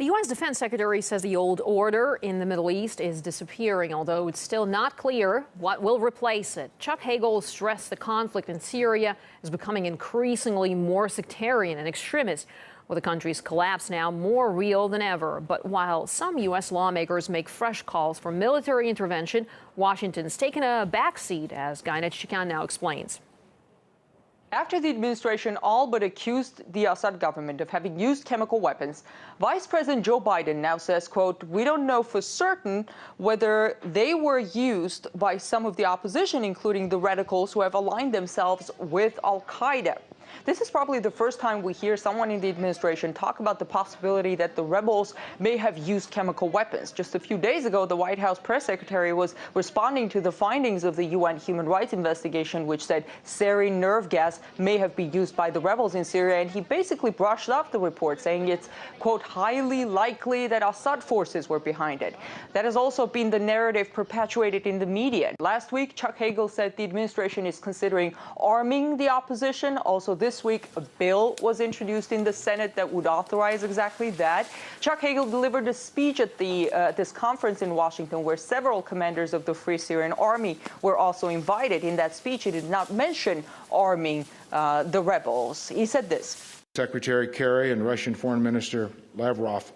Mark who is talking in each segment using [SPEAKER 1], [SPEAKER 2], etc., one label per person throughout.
[SPEAKER 1] The U.S. Defense Secretary says the old order in the Middle East is disappearing, although it's still not clear what will replace it. Chuck Hagel stressed the conflict in Syria is becoming increasingly more sectarian and extremist, with the country's collapse now more real than ever. But while some U.S. lawmakers make fresh calls for military intervention, Washington's taken a backseat, as Gainet Chikan now explains.
[SPEAKER 2] After the administration all but accused the Assad government of having used chemical weapons, Vice President Joe Biden now says, quote, "We don't know for certain whether they were used by some of the opposition, including the radicals who have aligned themselves with al-Qaeda." This is probably the first time we hear someone in the administration talk about the possibility that the rebels may have used chemical weapons. Just a few days ago, the White House press secretary was responding to the findings of the UN human rights investigation, which said sarin nerve gas may have been used by the rebels in Syria, and he basically brushed off the report, saying it's, quote, "highly likely that Assad forces were behind it." That has also been the narrative perpetuated in the media. Last week, Chuck Hagel said the administration is considering arming the opposition. Also this week, a bill was introduced in the Senate that would authorize exactly that. Chuck Hagel delivered a speech at this conference in Washington where several commanders of the Free Syrian Army were also invited. In that speech, he did not mention arming the rebels. He said this.
[SPEAKER 3] Secretary Kerry and Russian Foreign Minister Lavrov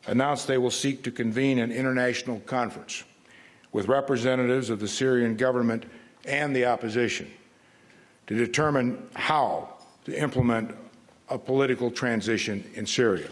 [SPEAKER 3] announced they will seek to convene an international conference with representatives of the Syrian government and the opposition to determine how to implement a political transition in Syria.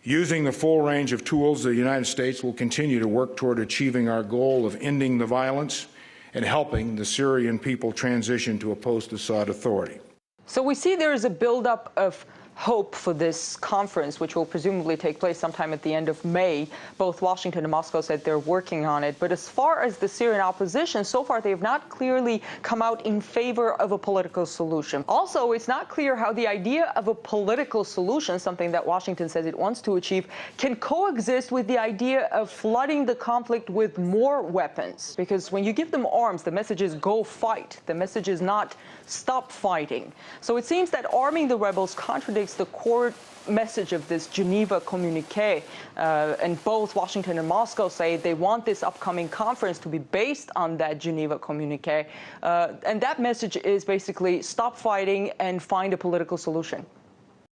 [SPEAKER 3] Using the full range of tools, the United States will continue to work toward achieving our goal of ending the violence and helping the Syrian people transition to a post-Assad authority.
[SPEAKER 2] So we see there is a buildup of hope for this conference, which will presumably take place sometime at the end of May. Both Washington and Moscow said they're working on it. But as far as the Syrian opposition, so far they have not clearly come out in favor of a political solution. Also, it's not clear how the idea of a political solution, something that Washington says it wants to achieve, can coexist with the idea of flooding the conflict with more weapons. Because when you give them arms, the message is go fight. The message is not stop fighting. So it seems that arming the rebels contradicts the core message of this Geneva communique, and both Washington and Moscow say they want this upcoming conference to be based on that Geneva communique, and that message is basically stop fighting and find a political solution.